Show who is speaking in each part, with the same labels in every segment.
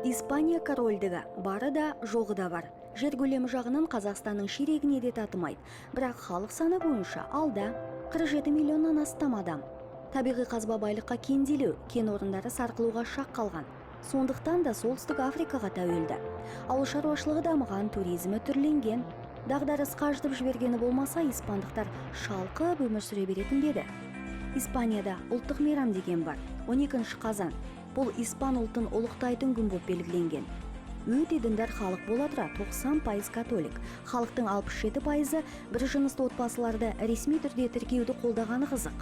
Speaker 1: Испания корольдігі бары да жоғы да бар. Жер көлемі жағынан Қазақстанның ширегіне де татымайды. Бірақ халық саны бойынша алда 47 миллионнан астам адам. Табиғи қазба байлыққа кенделеу, кен орындары сарқылуға шақ қалған. Сондықтан да Солтүстік Африкаға тәуелді. Ауыл шаруашылығы дамыған, туризмі түрленген. Дағдарысқа ажытып жібергені болмаса, испандықтар шалқып өмір сүре беретін беді. Испанияда ұлттық мейрам деген бар. 12 қазан. Бұл испан ұлтын ұлықтайтын күн болып белгіленген. Өте діндар халық бола тұра 90% католик. Халықтың 67% бір жынысты отбасыларды ресми түрде тіркеуді қолдағаны қызық.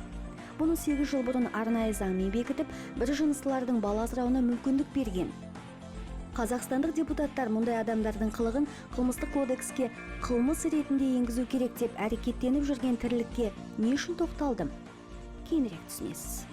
Speaker 1: Бұны 8 жыл бұрын арнайы заңмен бекітіп, бір жыныстылардың бала асырауына мүмкіндік берген. Қазақстандық депутаттар мұндай адамдардың қылығын қылмыстық кодекске қылмыс ретінде енгізу керек деп әрекеттеніп жүрген тірлікке не үшін тоқталдым? Кейінірек түсінесіз.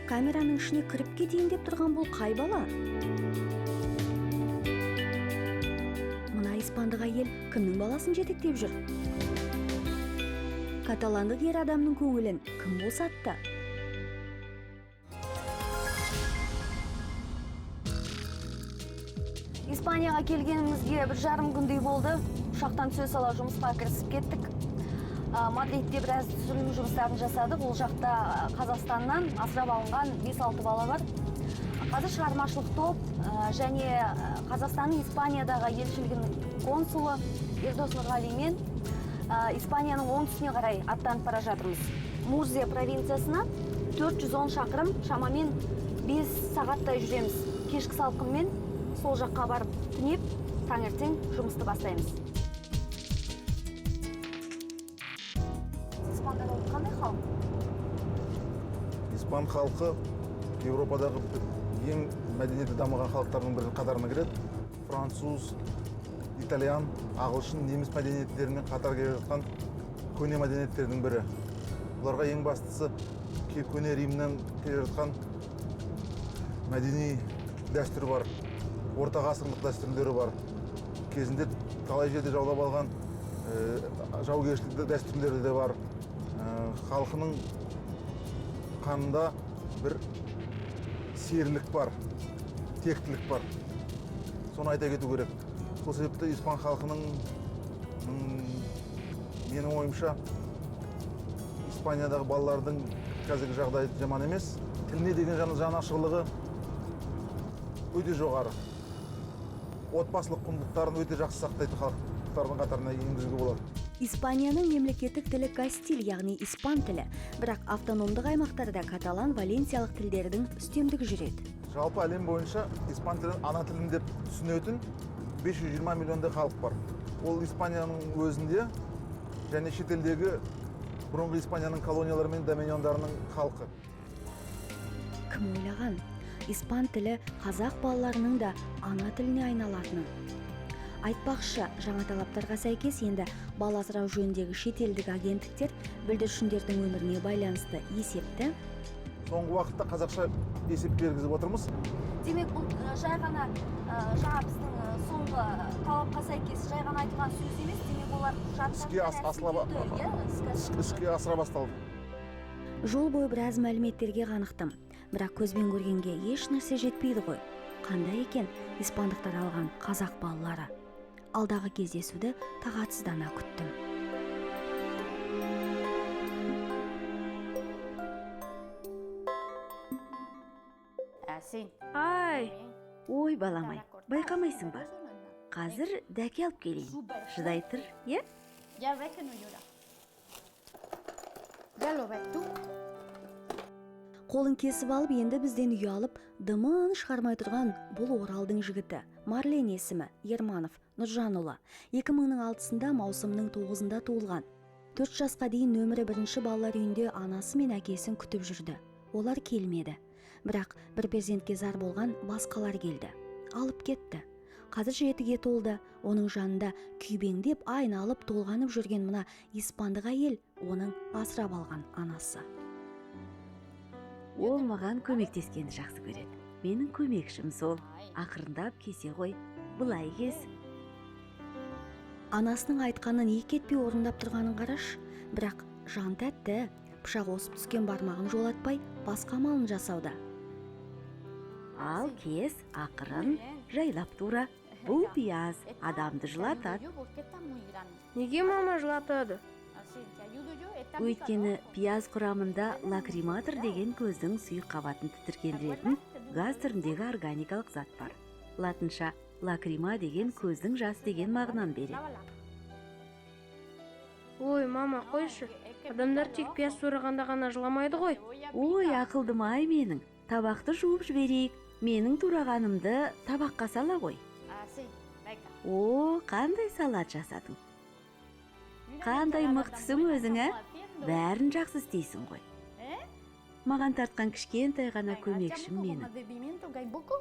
Speaker 1: Камераның ішіне кіріп кетейін деп тұрған бұл қай бала? Мына испандық әйел кімнің баласын жетектеп жүр? Каталандық ер адамның көңілін кім босатты? Испанияға келгенімізге 1,5 күндей болды. Ұшақтан түсе сала жұмысқа кірісіп кеттік. Мадридте біраз түсірілім жұмыстарын жасадық. Ол жақта Қазақстаннан асырап алынған 5-6 бала бар. Қазір шығармашылық топ және Қазақстанның Испаниядағы елшілігінің консулы Ердос Нұрғалимен Испанияның оңтүстігіне қарай аттанып бара жатырмыз. Мурзия провинциясына 410 шақырым, шамамен 5 сағаттай жүреміз. Кешкі салқынмен сол жаққа барып түнеп, таңертең жұмысты бастаймыз. Қандай халық?
Speaker 2: Испан халқы Еуропадағы ең мәдениеті дамыған халықтардың бірі қатарына кіреді. Француз, итальян, ағылшын, неміс мәдениеттерімен қатар келе жатқан көне мәдениеттердің бірі. Бұларға ең бастысы көне Римнен келе жатқан мәдени дәстүр бар. Орта ғасырлық дәстүрлері бар. Кезінде талай жерде жаулап алған жаугершілік дәстүрлері де бар. Халқының қанында бір серілік бар, тектілік бар. Соны айта кету керек. Сол себепті испан халқының менің ойымша Испаниядағы балалардың қазіргі жағдайы жаман емес. Тіліне деген жанашырлығы өте жоғары. Отбасылық құндылықтарын өте жақсы сақтайтын халықтардың қатарына енгізуге болады.
Speaker 1: Испанияның мемлекеттік тілі кастиль, яғни испан тілі, бірақ автономдық аймақтарда каталан, валенсиялық тілдердің үстемдігі жүреді.
Speaker 2: Жалпы әлем бойынша испан тілін ана тілін деп түсінетін 520 миллиондай халық бар. Ол Испанияның өзінде және шетелдегі бұрынғы Испанияның колониялары мен доминиондарының халқы.
Speaker 1: Кім ойлаған? Испан тілі қазақ балаларының да ана тіліне айналатынын. Айтпақшы, жаңа талаптарға сәйкес енді бала асырау жөніндегі шетелдік агенттіктер бүлдіршіндердің өміріне байланысты есепті.
Speaker 2: Соңғы уақытта қазақша есеп бергізіп отырмыз.
Speaker 1: Демек, бұл жай ғана жаңа біздің соңғы талапқа сәйкес жай ғана айтылған сөз емес, демек олар
Speaker 2: іске асыра басталды.
Speaker 1: Жол бойы біраз мәліметтерге қанықтым, бірақ көзбен көргенге еш нәрсе жетпейді ғой. Қандай екен испандықтар алған қазақ балалары? Алдағы кездесуді тағатсыздана күттім. Ай, ой баламай, байқамайсың ба? Қазір дәке алып келейін. Шыдай тұр, е?
Speaker 3: Ya ves que no llora. Ya lo ves tú.
Speaker 1: Қолын кесіп алып, енді бізден ұялып, дымын шығармай тұрған бұл Оралдың жігіті. Марлен есімі, Ерманов, Нұржанұлы. 2006-сында маусымның 9-ында туылған. 4 жасқа дейін нөмірі 1-ші балалар үйінде анасы мен әкесін күтіп жүрді. Олар келмеді. Бірақ бір перзентке зар болған басқалар келді. Алып кетті. Қазір 7-ге толды. Оның жанында күйбеңдеп, айналып, толғанып жүрген мына испандық әйел, оның асырап алған анасы. Ол маған көмектескенді жақсы көреді.
Speaker 4: Менің көмекшім сол. Ақырындап кесе ғой. Былай кес.
Speaker 1: Анасының айтқанын екі етпей орындап тұрғанын қараш, бірақ жан тәтті, пышақ осып түскен бармағын жолатпай, басқа амалын жасауда.
Speaker 4: Ал кес, ақырын, жайлап тура. Бұл пияз адамды жылатады.
Speaker 3: Porque está muy grande.
Speaker 5: Неге мама жылатады?
Speaker 3: Así, te ayudo yo. Está
Speaker 4: Өйткені
Speaker 3: picado.
Speaker 4: пияз құрамында лакриматор деген көздің сұйық қабатын тітіркендіретін газ түріндегі органикалық зат бар. Латынша лакрима деген көздің жас деген мағынаны береді.
Speaker 3: Lávala.
Speaker 5: Ой, мама, қойшы. Адамдар тек пияз сорағанда ғана жыламайды ғой.
Speaker 4: Ой, ақылдым-ай менің. Табақты жуып жіберейік. Менің турағанымды табаққа сала ғой.
Speaker 3: Así, venga.
Speaker 4: О, қандай салат жасадың?
Speaker 3: Mira
Speaker 4: Қандай
Speaker 3: esta gamba
Speaker 4: мықтысың
Speaker 3: tan buena
Speaker 4: өзің, ә?
Speaker 3: estamos haciendo.
Speaker 4: Бәрін жақсы істейсің ғой.
Speaker 3: ¿Eh?
Speaker 4: Маған тартқан кішкентай ғана
Speaker 3: Venga,
Speaker 4: көмекшім
Speaker 3: echamos un poco
Speaker 4: менің.
Speaker 3: más de pimiento, que hay poco.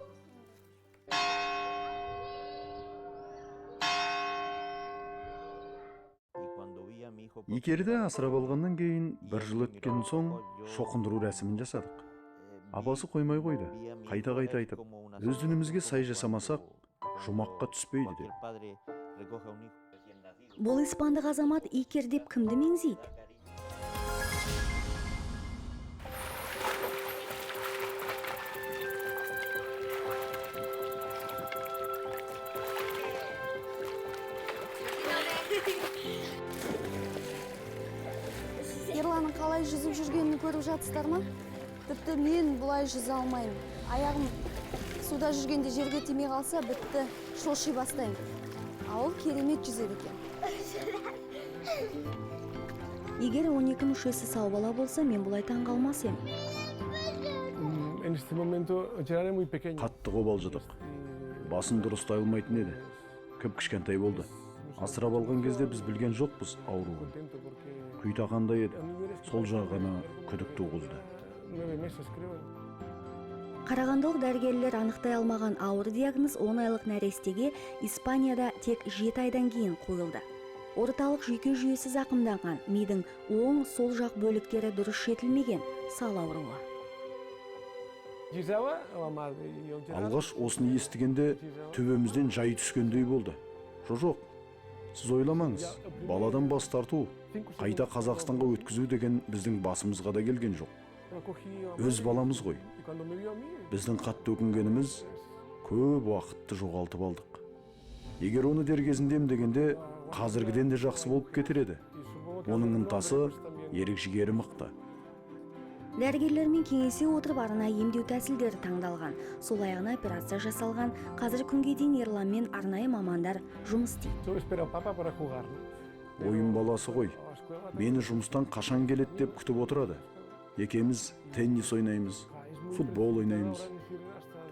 Speaker 6: Икерде асырап алғаннан кейін бір жыл өткен соң шоқындыру рәсімін жасадық. Апасы қоймай қойды. Қайта айтып, өз дінімізге сай жасамасақ, жұмаққа түспейді деп.
Speaker 1: Бұл испандық азамат Икер деп кімді меңзейді? Ерланның қалай жүзіп жүргенін көріп жатсыздар ма? Тіпті мен бұлай жүзе алмаймын. Аяғым суда жүргенде жерге тимей қалса, бітті, шоши бастаймын. А ол керемет жүзеді екен. Егер 12 мүшесі сау бала болса, мен бұлай таң қалмас ем.
Speaker 7: En este momento Gerard es muy pequeño.
Speaker 6: Қатты қобалжыдық. Басын дұрыстай алмайтын еді. Кіп кішкентай болды. Асырап алған кезде біз білген жоқпыз ауруын.
Speaker 7: Contento porque
Speaker 6: Күйтақандай еді. Сол жағы ғана күдік туғызды.
Speaker 7: 9 meses creo.
Speaker 1: Қарағандылық дәрігерлер анықтай алмаған ауыр диагноз 10 айлық нәрестеге Испанияда тек 7 айдан кейін қойылды. Орталық жүйке жүйесі зақымданған, мидың оң сол жақ бөліктері дұрыс жетілмеген сал ауруы.
Speaker 7: Gisela, la madre y el Gerard.
Speaker 6: Алғаш осыны естігенде төбемізден жай түскендей болды. Жоқ, сіз ойламаңыз. Баладан бас тарту, қайта Қазақстанға өткізу деген біздің басымызға да келген жоқ.
Speaker 7: Lo cogí a
Speaker 6: Өз баламыз ғой.
Speaker 7: y cuando me vio a mí,
Speaker 6: Біздің қатты өкінгеніміз көп уақытты жоғалтып алдық. Егер оны дер кезінде емдегенде қазіргіден де жақсы болып кетер еді.
Speaker 7: y supongo que
Speaker 6: Оның
Speaker 7: los
Speaker 6: ынтасы,
Speaker 7: hombres también.
Speaker 6: ерік жігері мықты.
Speaker 1: Дәрігерлермен кеңесе отырып арнайы емдеу тәсілдері таңдалған. Сол аяғына операция жасалған. Қазір күнге дейін Ерланмен арнайы мамандар жұмыс істейді.
Speaker 7: Solo espera al papá para jugar, ¿no?
Speaker 6: Ойын баласы ғой.
Speaker 7: A la escuela también.
Speaker 6: Мені жұмыстан қашан келеді деп күтіп отырады. Екеуміз теннис ойнаймыз, футбол ойнаймыз.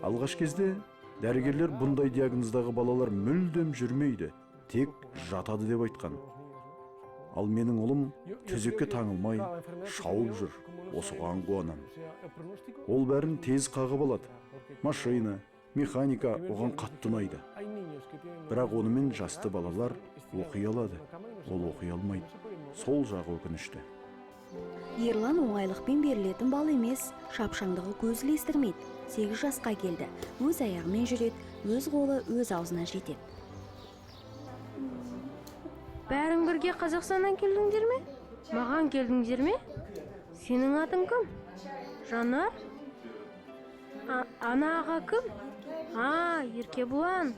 Speaker 6: Алғаш кезде дәрігерлер бұндай диагноздағы балалар мүлдем жүрмейді, тек жатады деп айтқан. Ал менің ұлым төсекке таңылмай, шауып жүр, осыған қуанам.
Speaker 7: O sea, el pronóstico.
Speaker 6: Ол бәрін тез қағып алады. Машина, механика оған қатты ұнайды.
Speaker 7: Hay niños que tienen.
Speaker 6: Бірақ онымен жасты балалар оқи алады. Ол оқи алмайды. Сол жағы өкінішті.
Speaker 1: Ерлан оңайлықпен берілетін бал емес, шапшаңдығы көз ілестірмейді. 8 жасқа келді. Өз аяғымен жүреді, өз қолы өз аузына жетеді.
Speaker 5: Бәрің бірге Қазақстаннан келдіңдер ме? Маған келдіңдер ме? Сенің атың кім? Жанар? Ана аға кім? Еркебұлан.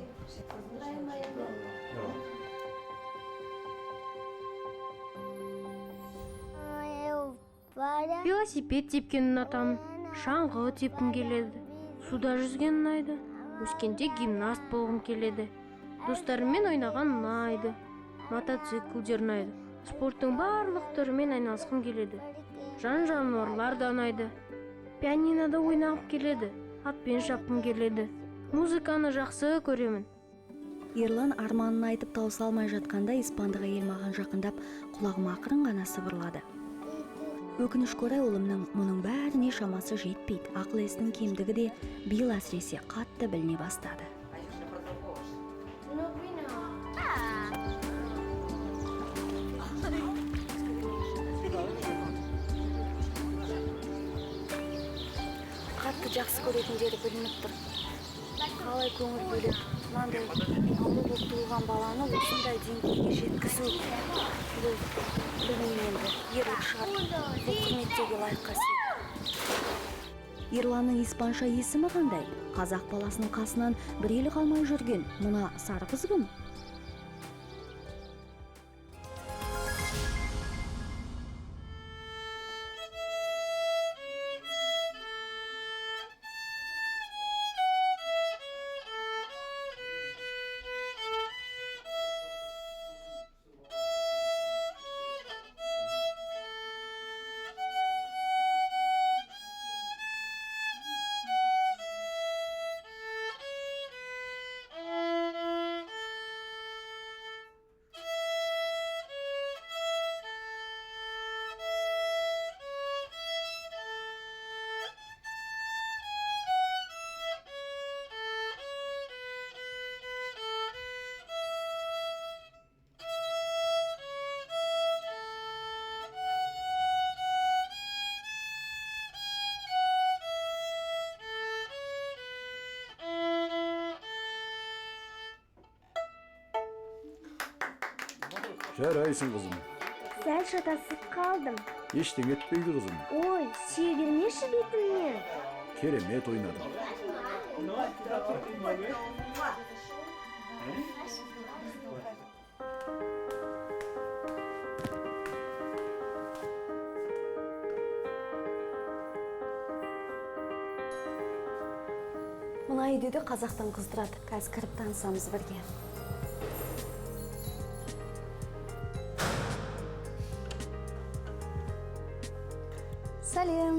Speaker 5: Велосипед тепкен ұнатамын. Шаңғы тепкім келеді. Суда жүзген ұнайды. Өскенде гимнаст болғым келеді. Достарыммен ойнаған ұнайды. Мотоциклдер ұнайды. Спорттың барлық түрімен айналысқым келеді. Жан-жануарлар да ұнайды. Пианинода ойнағым келеді. Атпен шапқым келеді. Музыканы жақсы көремін.
Speaker 1: Ерлан арманын айтып тауыса алмай жатқанда испандық әйел маған жақындап құлағыма ақырын ғана сыбырлады. Өкінішке орай ұлымның мұның бәріне шамасы жетпейді. Ақыл есінің кемдігі де биыл әсіресе қатты біліне бастады. Қатты жақсы көретіндері білініп тұр. Қалай көңіл бөліп, мынандай ауру болып туылған баланы осындай деңгейге жеткізу. Бұл білмеймін енді, ерлік шығар. Бұл құрметтеуге лайық қасиет. Ерланның испанша есімі қандай? Қазақ баласының қасынан бір елі қалмай жүрген мына сары қыз кім?
Speaker 6: Жарайсың қызым.
Speaker 8: Сәл шатасып қалдым.
Speaker 6: Ештеңе етпейді қызым.
Speaker 8: Ой, сүйе бермеші бетімнен.
Speaker 6: Керемет ойнадың.
Speaker 1: Мына үйде де қазақтан қыз тұрады. Қазір кіріп танысамыз бірге. Сәлем.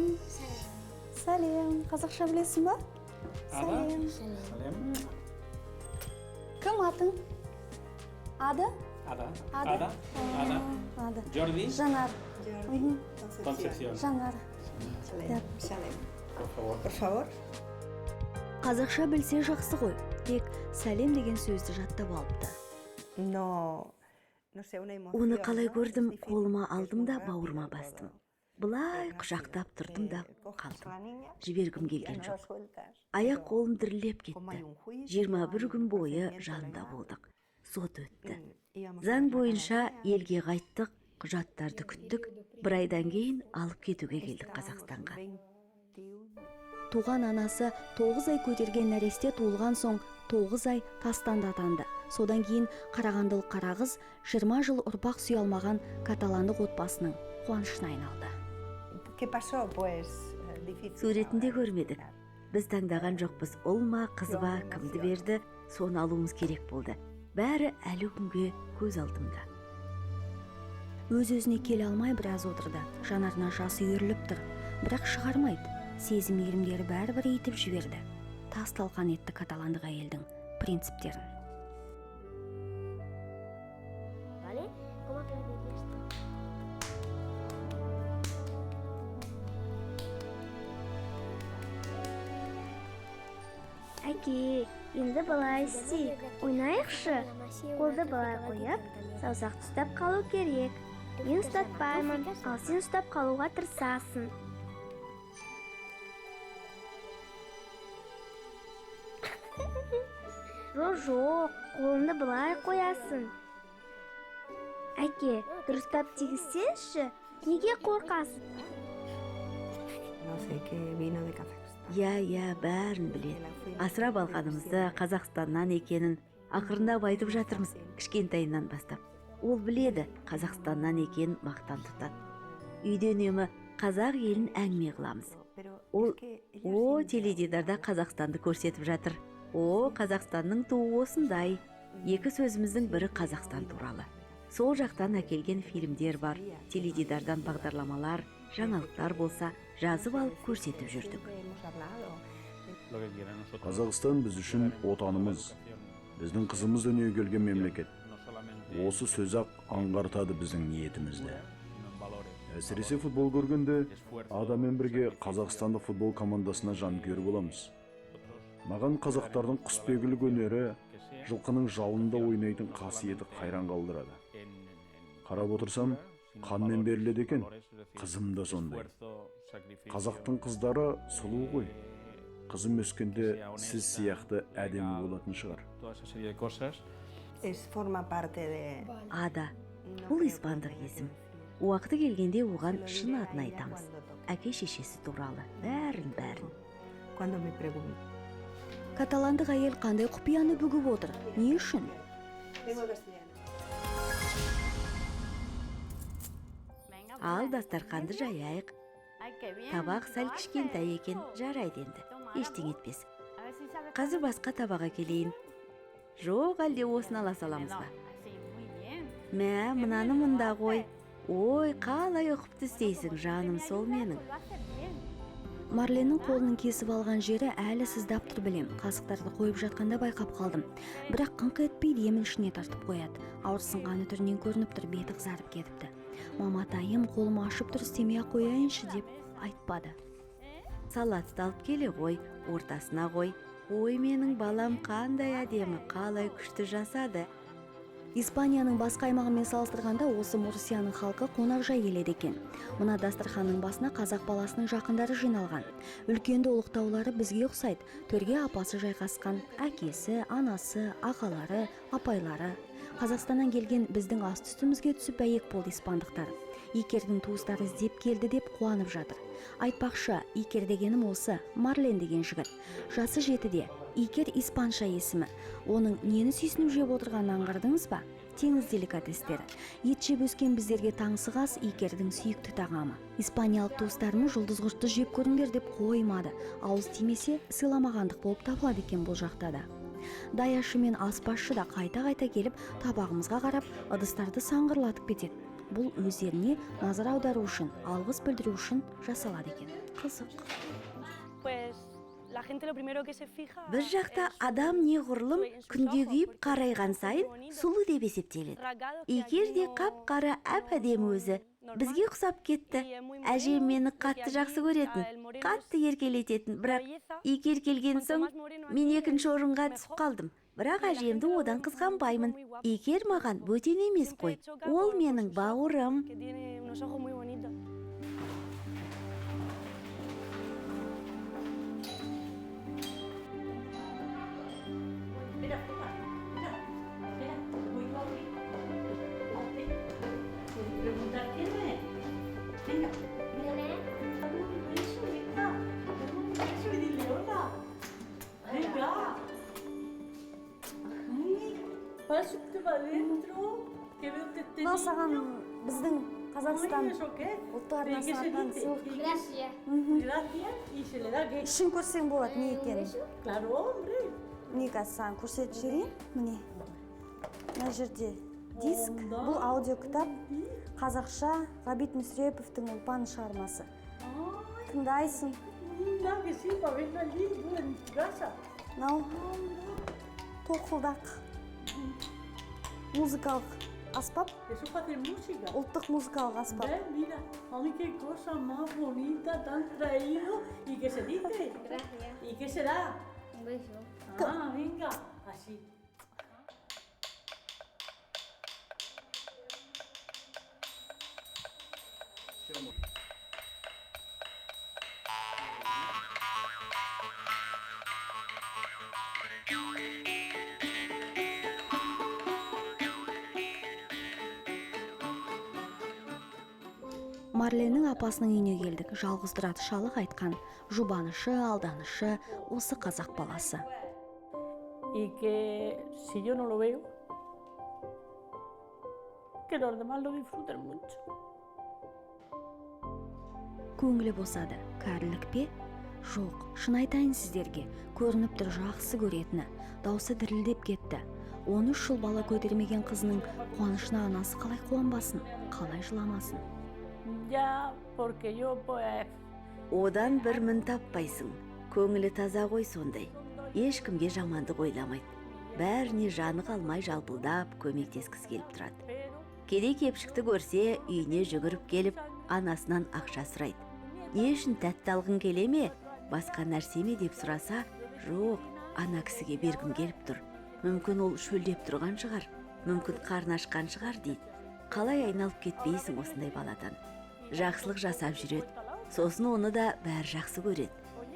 Speaker 1: Сәлем. Қазақша білесің ба? Сәлем. Кім атың? Ада? Ада.
Speaker 9: Jordi,
Speaker 1: Жанар.
Speaker 9: Concepción.
Speaker 1: Жанар.
Speaker 10: Por favor.
Speaker 1: Қазақша білсе жақсы ғой. Тек сәлем деген сөзді жаттап алыпты.
Speaker 4: Оны қалай көрдім, қолыма алдым да бауырыма бастым. Бұлай құшақтап тұрдым да қалдым. Жібергім келген жоқ. Аяқ қолым дірілеп кетті. 21 күн бойы жанында болдық. Сот өтті. Заң бойынша елге қайттық, құжаттарды күттік. Бір айдан кейін алып кетуге келдік Қазақстанға.
Speaker 1: Туған анасы 9 ай көтерген нәресте туылған соң 9 ай тастанды атанды. Содан кейін қарағандылық қарағыз 20 жыл ұрпақ сүйе алмаған каталандық отбасының қуанышына айналды.
Speaker 4: Суретінде көрмедік. Біз таңдаған жоқпыз, ұл ма, қыз ба, кімді берді, соны алуымыз керек болды. Бәрі әлі күнге көз алдымда.
Speaker 1: Өз-өзіне келе алмай біраз отырды. Жанарына жасы үйіріліп тұр, бірақ шығармайды. Сезім иірімдері бәрібір етіп жіберді. Тас талқан етті каталандық әйелдің принциптерін.
Speaker 8: Әке, енді былай істейік. Ойнайықшы. Қолды былай қойып, саусақты ұстап қалу керек. Мен ұстатпаймын, ал сен ұстап қалуға тырысасың. Жоқ, қолыңды былай қоясың. Әке, дұрыстап тигізсеңші, неге қорқасың?
Speaker 4: Я, бәрін біледі. Асырап алғанымызды Қазақстаннан екенін ақырындап айтып жатырмыз, кішкентайынан бастап. Ол біледі, Қазақстаннан екенін мақтан тұтады. Үйде үнемі қазақ елін әңгіме қыламыз. Ол теледидарда Қазақстанды көрсетіп жатыр. Қазақстанның туы осындай. Екі сөзіміздің бірі Қазақстан туралы. Сол жақтан әкелген фильмдер бар, теледидардан бағдарламалар, жаңалықтар болса, жазып алып көрсетіп жүрдік.
Speaker 6: Қазақстан біз үшін отанымыз. Біздің қызымыз дүниеге келген мемлекет. Осы сөз-ақ аңғартады біздің ниетімізді. Әсіресе футбол көргенде адаммен бірге Қазақстандық футбол командасына жанкүйер боламыз. Маған қазақтардың құсбегілік өнері, жылқының жауында ойнайтын қасиеті қайран қалдырады. Қарап отырсам, қанмен беріледі екен, қызым да сондай. Қазақтың қыздары сұлу ғой, қызым өскенде сіз сияқты әдемі болатын шығар.
Speaker 9: Toda esa serie de cosas.
Speaker 4: Ада, бұл испандық есім. Уақыты келгенде оған шын атын айтамыз. Әке шешесі туралы бәрін.
Speaker 1: Каталандық әйел қандай құпияны бүгіп отыр? Не үшін?
Speaker 4: Ал дастарханды жаяйық. Табақ сәл кішкентай екен, жарайды енді. Ештеңе етпес. Қазір басқа табаға келейін. Жоқ, әлде осыны ала саламыз ба? Мә, мынаны мұнда қой. Ой, қалай ұқыпты істейсің, жаным сол менің.
Speaker 1: Марленнің қолының кесіп алған жері әлі сыздап тұр білем. Қасықтарды қойып жатқанда байқап қалдым. Бірақ қыңқ етпейді, емін ішіне тартып қояды. Ауырсынғаны түрінен көрініп тұр, беті қызарып кетіпті. Маматайым қолым ашып тұр, істемей-ақ қояйыншы деп айтпады.
Speaker 4: Салатты алып келе ғой, ортасына қой. Ой, менің балам қандай әдемі, қалай күшті жасады.
Speaker 1: Испанияның басқа аймағымен салыстырғанда осы Мурсияның халқы қонақжай келеді екен. Мына дастарханның басына қазақ баласының жақындары жиналған. Үлкенді ұлықтаулары бізге ұқсайды. Төрге апасы жайғасқан, әкесі, анасы, ағалары, апайлары. Қазақстаннан келген біздің ас үстімізге түсіп бәйек болды испандықтар. Икердің туыстары іздеп келді деп қуанып жатыр. Айтпақшы, Икер дегенім осы, Марлен деген жігіт. Жасы 7-де. Икер испанша есімі. Оның нені сүйсініп жеп отырғанын аңғардыңыз ба? Теңіз деликатестері. Ет жеп өскен біздерге таңсық ас Икердің сүйікті тағамы. Испаниялық туыстарым жұлдыз құртты жеп көріңдер деп қоймады. Ауыз тимесе сыйламағандық болып табылады екен бұл жақта да. Даяшы мен аспазшы да қайта-қайта келіп табағымызға қарап, ыдыстарды саңғырлатып кетеді. Бұл өздеріне назар аудару үшін, алғыс білдіру үшін жасалады екен. Қызық.
Speaker 4: Бір жақта адам неғұрлым күнде күйіп қарайған сайын сұлу деп есептеледі. Икер де қап-қара әп-әдемі өзі. Бізге ұқсап кетті. Әжем мені қатты жақсы көретін, қатты еркелететін, бірақ Икер келген соң мен екінші орынға түсіп қалдым. Бірақ әжемді одан қызғанбаймын. Икер маған бөтен емес қой. Ол менің бауырым.
Speaker 1: Мынау саған біздің Қазақстан ұлттық арнасынан сыйлық. Ішін көрсең болады, не екенін. Не қазір саған көрсетіп жіберейін. Міне, мына жерде диск. Бұл аудио кітап. Қазақша Ғабит Мүсіреповтің ұлпан шығармасы. Тыңдайсың. Мынау тоқылдақ. Музыкалық аспап. Ұлттық музыкалық аспап.
Speaker 10: Mira, ay, qué cosa más bonita te han traído. ¿Y qué se dice?
Speaker 8: Gracias.
Speaker 10: ¿Y qué será?
Speaker 8: Un beso.
Speaker 10: Ah, venga, así.
Speaker 1: Марленнің апасының үйіне келдік. Жалғыз тұрады шалық айтқан. Жұбанышы, алданышы, осы қазақ баласы.
Speaker 10: Y que si yo no lo veo, que los demás lo disfruten mucho.
Speaker 1: Көңілі босады. Кәрілік пе? Жоқ, шын айтайын сіздерге. Көрініп тұр жақсы көретіні. Даусы дірілдеп кетті. 13 жыл бала көтермеген қызының қуанышына анасы қалай қуанбасын, қалай жыламасын.
Speaker 10: Ya, porque yo pues...
Speaker 4: Одан бір мін таппайсың. Көңілі таза ғой сондай. Ешкімге жамандық ойламайды. Бәріне жаны қалмай жалпылдап көмектескісі келіп тұрады. Кедей-кепшікті көрсе, үйіне жүгіріп келіп, анасынан ақша сұрайды. Не үшін тәтті алғың келе ме? Басқа нәрсе ме деп сұраса, жоқ, ана кісіге бергім келіп тұр. Мүмкін ол шөлдеп тұрған шығар, мүмкін қарны ашқан шығар дейді. Қалай айналып кетпейсің осындай баладан? Жақсылық жасап жүреді. Сосын оны да бәрі жақсы көреді.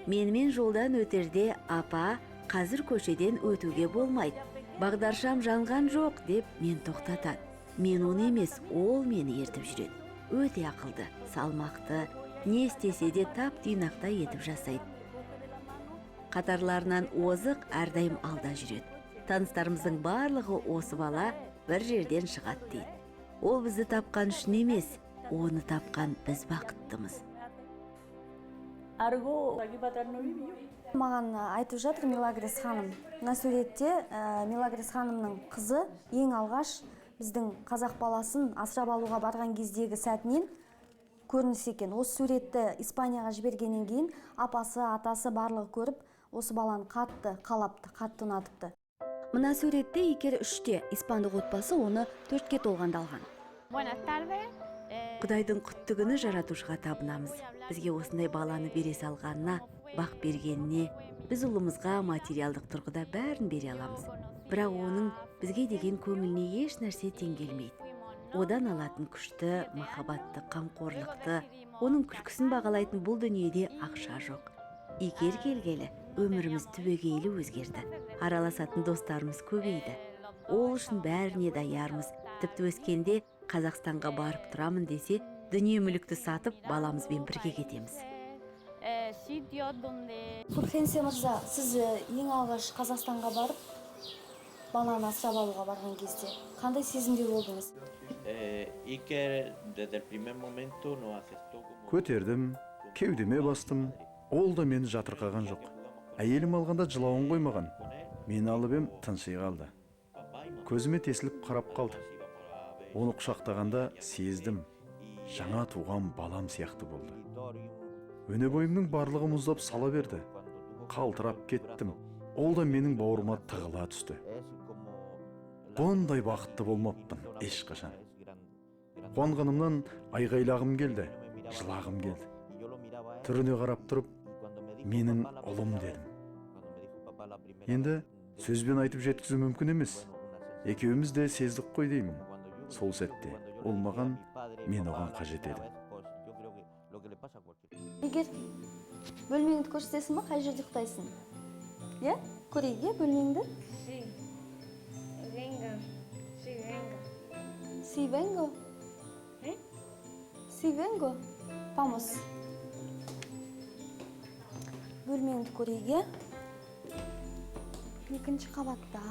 Speaker 4: Менімен жолдан өтерде апа, қазір көшеден өтуге болмайды. Бағдаршам жанған жоқ деп мен тоқтатады. Мен оны емес, ол мені ертіп жүреді. Өте ақылды, салмақты, не істесе де тап түйнақта етіп жасайды. Қатарларынан озық әрдайым алда жүреді. Таныстарымыздың барлығы осы бала бір жерден шығады дейді. Ол бізді тапқан үшін емес, оны тапқан біз бақыттымыз.
Speaker 10: Algo aquí para atrás no vivió.
Speaker 1: Маған айтып жатыр Милагрес ханым. Мына суретте Милагрес ханымның қызы ең алғаш біздің қазақ баласын асырап алуға барған кездегі сәтінен көрініс екен. Осы суретті Испанияға жібергеннен кейін апасы, атасы барлығы көріп, осы баланы қатты қалапты, қатты ұнатыпты. Мына суретте Икер 3-те, испандық отбасы оны 4-ке толғанда алған.
Speaker 3: Buenas tardes.
Speaker 4: Құдайдың құтты күні жаратушыға табынамыз. Бізге осындай баланы бере салғанына, бақ бергеніне, біз ұлымызға материалдық тұрғыда бәрін бере аламыз. Бірақ оның бізге деген көңіліне еш нәрсе тең келмейді. Одан алатын күшті, махаббатты, қамқорлықты, оның күлкісін бағалайтын бұл дүниеде ақша жоқ. Икер келгелі, өміріміз түбегейлі өзгерді. Араласатын достарымыз көбейді. Ол үшін бәріне даярмыз. Тіпті өскенде Қазақстанға барып тұрамын десе, дүние мүлікті сатып, баламызбен бірге кетеміз.
Speaker 1: Фурхенсе мырза, сіз ең алғаш Қазақстанға барып, баланы асырап алуға барған кезде қандай сезімде болдыңыз?
Speaker 6: Көтердім, кеудеме бастым, ол да мені жатырқаған жоқ. Әйелім алғанда жылауын қоймаған. Мені алып ем, тынши қалды. Көзіме тесіліп қарап қалды. Оны құшақтағанда сездім, жаңа туған балам сияқты болды. Өне бойымның барлығы мұздап сала берді. Қалтырап кеттім. Ол да менің бауырыма тығыла түсті. Бұндай бақытты болмаппын ешқашан. Қуанғанымнан айғайлағым келді, жылағым келді. Түріне қарап тұрып, менің ұлым дедім. Енді сөзбен айтып жеткізу мүмкін емес. Екеуміз де сездік қой деймін. Сол сәтте ол маған, мен оған қажет едім.
Speaker 1: Егер бөлмеңді көрсетесің ба, қай жерде ұйықтайсың? Е? Көрейік, бөлмеңді? Sí, vengo. Sí, vengo. Vamos. Бөлмеңді көрейік, екінші қабатта.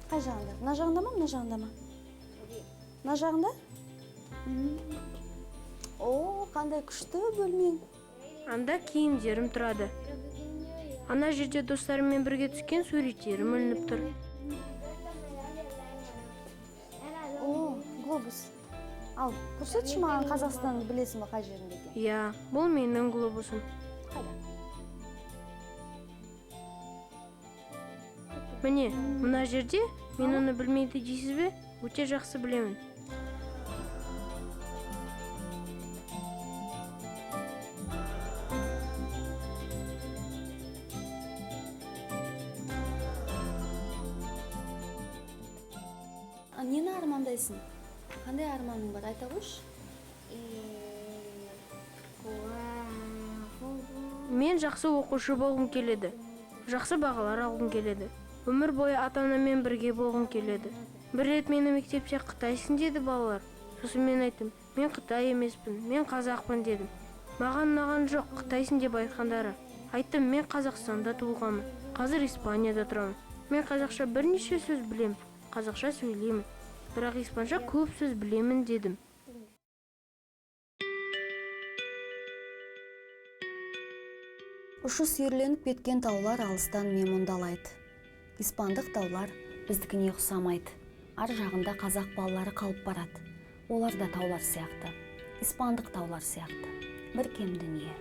Speaker 1: Қай жағында? Мына жағында ма, мына жағында ма? Мына жағында? О, қандай күшті бөлмең.
Speaker 5: Анда киімдерім тұрады. Ана жерде достарыммен бірге түскен суреттерім ілініп тұр.
Speaker 1: О, глобус. Ал, көрсетші маған Қазақстанды білесің ба қай жерінде екен?
Speaker 5: Я, бұл менің глобусым. Міне, мына жерде мен оны білмейді дейсіз бе? Өте жақсы білемін.
Speaker 1: Нені армандайсың? Қандай арманың бар, айта қойшы?
Speaker 5: Мен жақсы оқушы болғым келеді. Жақсы бағалар алғым келеді. Өмір бойы ата-анамен бірге болғым келеді. Бір рет мені мектепте Қытайсың деді балалар. Сосын мен айттым, мен Қытай емеспін, мен қазақпын дедім. Маған ұнаған жоқ, Қытайсың деп айтқандары. Айттым, мен Қазақстанда туылғанмын. Қазір Испанияда тұрамын. Мен қазақша бірнеше сөз білемін. Қазақша сөйлеймін. Бірақ испанша көп сөз білемін дедім.
Speaker 1: Ұшы сүйірленіп кеткен таулар алыстан мемондалайды. Испандық таулар біздікіне ұқсамайды. Ар жағында қазақ балалары қалып барады. Олар да таулар сияқты. Испандық таулар сияқты. Бір кем дүние.